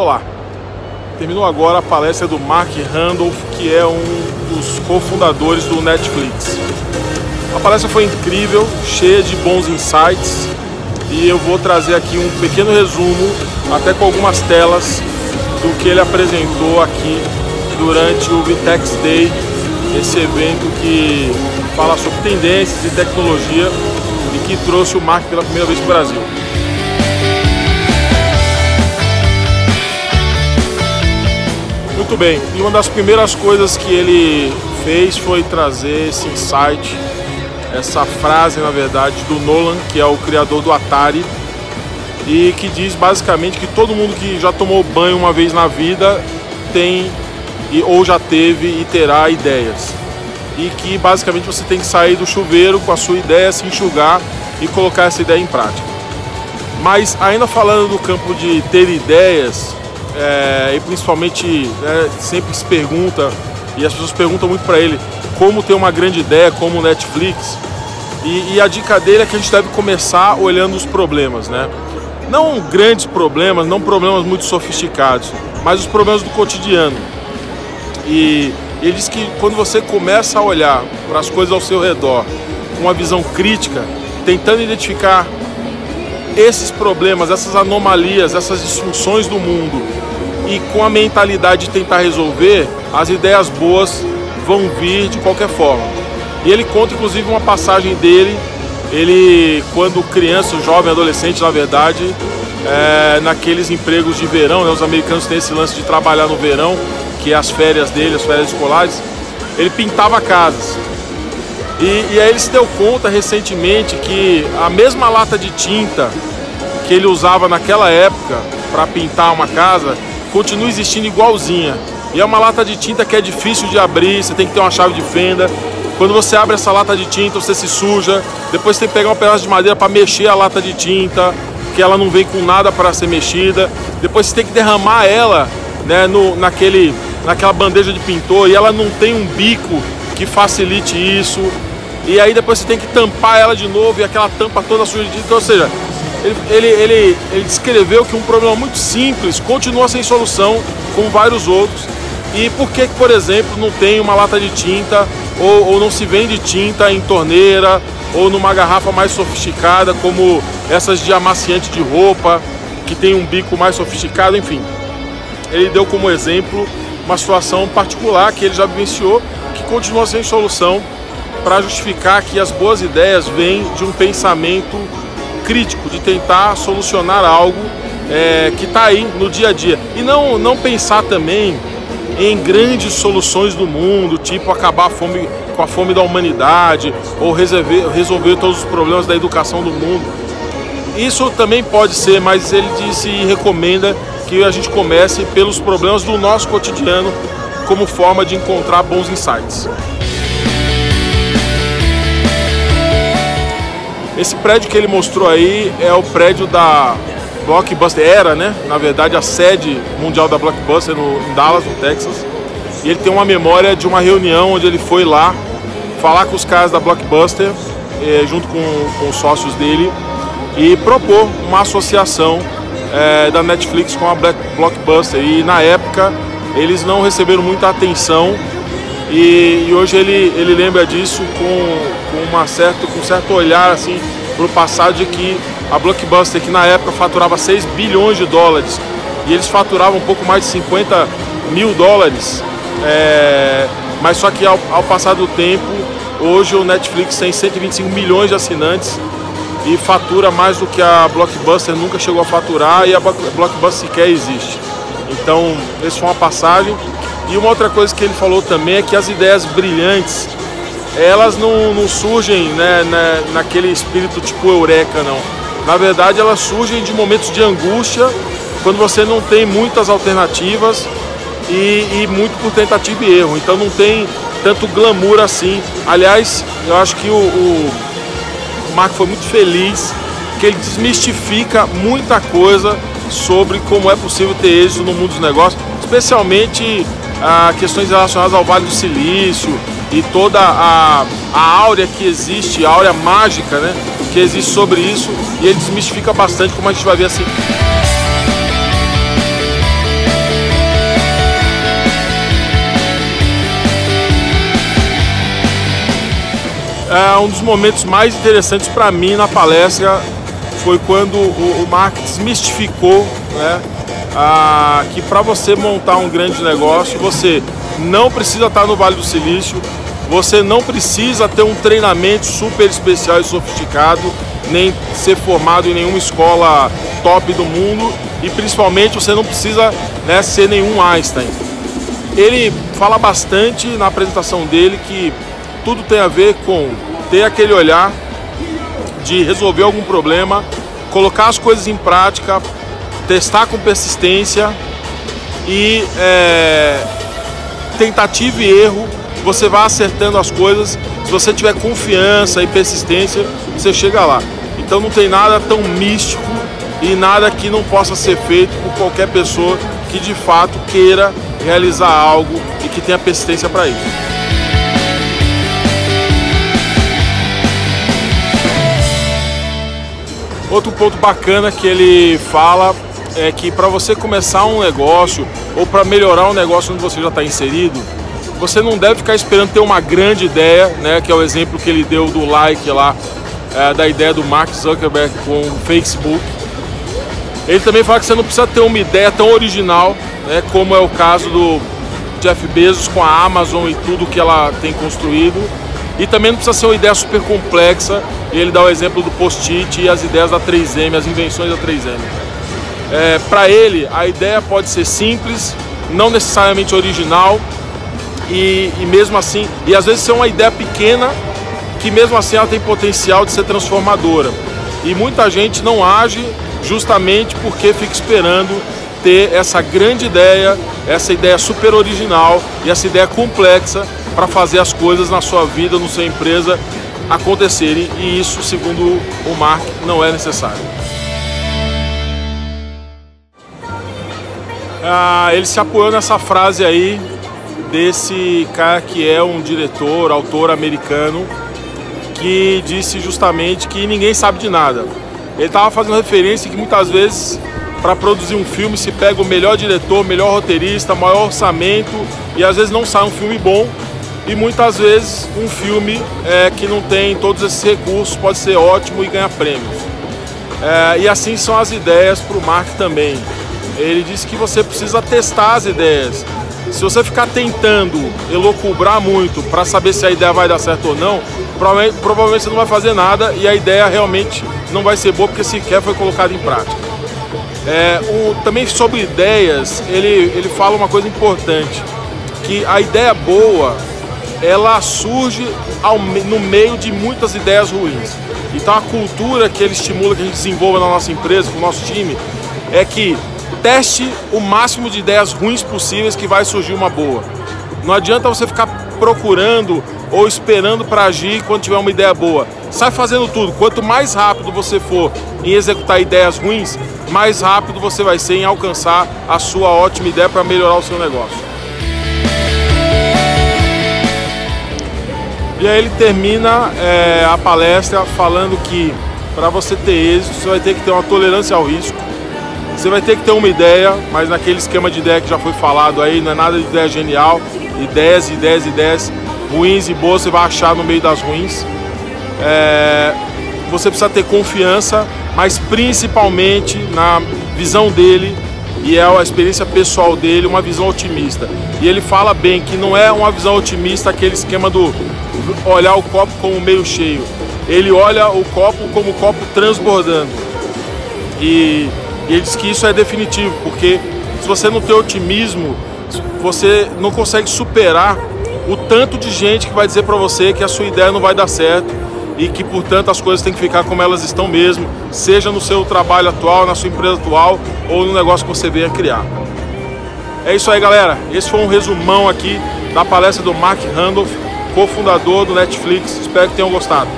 Olá, terminou agora a palestra do Mark Randolph, que é um dos cofundadores do Netflix. A palestra foi incrível, cheia de bons insights, e eu vou trazer aqui um pequeno resumo, até com algumas telas, do que ele apresentou aqui durante o VTEX Day, esse evento que fala sobre tendências e tecnologia e que trouxe o Mark pela primeira vez para o Brasil. Muito bem, e uma das primeiras coisas que ele fez foi trazer esse insight, essa frase, na verdade, do Nolan, que é o criador do Atari, e que diz basicamente que todo mundo que já tomou banho uma vez na vida tem ou já teve e terá ideias. E que basicamente você tem que sair do chuveiro com a sua ideia, se enxugar e colocar essa ideia em prática. Mas ainda falando do campo de ter ideias, e principalmente sempre se pergunta, e as pessoas perguntam muito para ele, como ter uma grande ideia como o Netflix, e a dica dele é que a gente deve começar olhando os problemas, né? Não grandes problemas, não problemas muito sofisticados, mas os problemas do cotidiano. E ele diz que quando você começa a olhar para as coisas ao seu redor com uma visão crítica, tentando identificar esses problemas, essas anomalias, essas disfunções do mundo, e com a mentalidade de tentar resolver, as ideias boas vão vir de qualquer forma. E ele conta inclusive uma passagem dele, ele quando criança, jovem, adolescente na verdade, naqueles empregos de verão, né, os americanos têm esse lance de trabalhar no verão, que é as férias dele, as férias escolares, ele pintava casas. E aí ele se deu conta recentemente que a mesma lata de tinta que ele usava naquela época para pintar uma casa continua existindo igualzinha. E é uma lata de tinta que é difícil de abrir, você tem que ter uma chave de fenda. Quando você abre essa lata de tinta, você se suja. Depois você tem que pegar um pedaço de madeira para mexer a lata de tinta, que ela não vem com nada para ser mexida. Depois você tem que derramar ela, né, naquela bandeja de pintor, e ela não tem um bico que facilite isso. E aí depois você tem que tampar ela de novo, e aquela tampa toda suja de tinta. Então, ou seja, ele descreveu que um problema muito simples continua sem solução, como vários outros. E por que, por exemplo, não tem uma lata de tinta, ou não se vende tinta em torneira, ou numa garrafa mais sofisticada, como essas de amaciante de roupa, que tem um bico mais sofisticado, enfim. Ele deu como exemplo uma situação particular que ele já vivenciou, que continua sem solução, para justificar que as boas ideias vêm de um pensamento crítico, de tentar solucionar algo que está aí no dia a dia. E não pensar também em grandes soluções do mundo, tipo acabar com a fome da humanidade, ou resolver todos os problemas da educação do mundo. Isso também pode ser, mas ele disse e recomenda que a gente comece pelos problemas do nosso cotidiano como forma de encontrar bons insights. Esse prédio que ele mostrou aí é o prédio da Blockbuster, era, né? Na verdade, a sede mundial da Blockbuster em Dallas, no Texas. E ele tem uma memória de uma reunião onde ele foi lá falar com os caras da Blockbuster, junto com os sócios dele, e propor uma associação da Netflix com a Blockbuster. E na época eles não receberam muita atenção, e hoje ele lembra disso com um certo olhar assim para o passado, de que a Blockbuster, que na época faturava 6 bilhões de dólares, e eles faturavam um pouco mais de 50 mil dólares, mas só que ao passar do tempo, hoje o Netflix tem 125 milhões de assinantes e fatura mais do que a Blockbuster nunca chegou a faturar, e a Blockbuster sequer existe. Então, essa foi uma passagem. E uma outra coisa que ele falou também é que as ideias brilhantes, elas não surgem, né, naquele espírito tipo eureka, não. Na verdade, elas surgem de momentos de angústia, quando você não tem muitas alternativas e muito por tentativa e erro. Então não tem tanto glamour assim. Aliás, eu acho que o Mark foi muito feliz, que ele desmistifica muita coisa sobre como é possível ter êxito no mundo dos negócios, especialmente questões relacionadas ao Vale do Silício e toda a áurea que existe, a áurea mágica, né, que existe sobre isso, e ele desmistifica bastante, como a gente vai ver assim. um dos momentos mais interessantes para mim na palestra foi quando o Mark desmistificou, né, que para você montar um grande negócio, você não precisa estar no Vale do Silício, você não precisa ter um treinamento super especial e sofisticado, nem ser formado em nenhuma escola top do mundo, e principalmente você não precisa, né, ser nenhum Einstein. Ele fala bastante na apresentação dele que tudo tem a ver com ter aquele olhar de resolver algum problema, colocar as coisas em prática, testar com persistência e tentativa e erro, você vai acertando as coisas. Se você tiver confiança e persistência, você chega lá. Então não tem nada tão místico e nada que não possa ser feito por qualquer pessoa que de fato queira realizar algo e que tenha persistência para isso. Outro ponto bacana que ele fala é que para você começar um negócio ou para melhorar um negócio onde você já está inserido, você não deve ficar esperando ter uma grande ideia, né, que é o exemplo que ele deu do like lá, da ideia do Mark Zuckerberg com o Facebook. Ele também fala que você não precisa ter uma ideia tão original, né, como é o caso do Jeff Bezos com a Amazon e tudo que ela tem construído. E também não precisa ser uma ideia super complexa. Ele dá o exemplo do post-it e as ideias da 3M, as invenções da 3M. Para ele, a ideia pode ser simples, não necessariamente original, e mesmo assim, e às vezes ser uma ideia pequena, que mesmo assim ela tem potencial de ser transformadora. E muita gente não age justamente porque fica esperando ter essa grande ideia, essa ideia super original e essa ideia complexa para fazer as coisas na sua vida, na sua empresa acontecerem, e isso, segundo o Mark, não é necessário. Ele se apoiou nessa frase aí desse cara que é um diretor, autor americano, que disse justamente que ninguém sabe de nada. Ele estava fazendo referência que muitas vezes para produzir um filme se pega o melhor diretor, melhor roteirista, maior orçamento, e às vezes não sai um filme bom. E muitas vezes um filme que não tem todos esses recursos pode ser ótimo e ganhar prêmios. E assim são as ideias para o Mark também. Ele disse que você precisa testar as ideias. Se você ficar tentando elocubrar muito para saber se a ideia vai dar certo ou não, provavelmente você não vai fazer nada e a ideia realmente não vai ser boa porque sequer foi colocada em prática. Também sobre ideias, ele fala uma coisa importante, que a ideia boa, ela surge no meio de muitas ideias ruins. Então a cultura que ele estimula que a gente desenvolva na nossa empresa, com o nosso time, é que teste o máximo de ideias ruins possíveis que vai surgir uma boa. Não adianta você ficar procurando ou esperando para agir quando tiver uma ideia boa. Sai fazendo tudo. Quanto mais rápido você for em executar ideias ruins, mais rápido você vai ser em alcançar a sua ótima ideia para melhorar o seu negócio. E aí ele termina a palestra falando que para você ter êxito, você vai ter que ter uma tolerância ao risco. Você vai ter que ter uma ideia, mas naquele esquema de ideia que já foi falado aí, não é nada de ideia genial. Ideias ruins e boas você vai achar no meio das ruins. Você precisa ter confiança, mas principalmente na visão dele, e é a experiência pessoal dele, uma visão otimista. E ele fala bem que não é uma visão otimista aquele esquema do olhar o copo como meio cheio. Ele olha o copo como o copo transbordando. E ele diz que isso é definitivo, porque se você não tem otimismo, você não consegue superar o tanto de gente que vai dizer para você que a sua ideia não vai dar certo e que, portanto, as coisas têm que ficar como elas estão mesmo, seja no seu trabalho atual, na sua empresa atual ou no negócio que você venha criar. É isso aí, galera. Esse foi um resumão aqui da palestra do Mark Randolph, cofundador do Netflix. Espero que tenham gostado.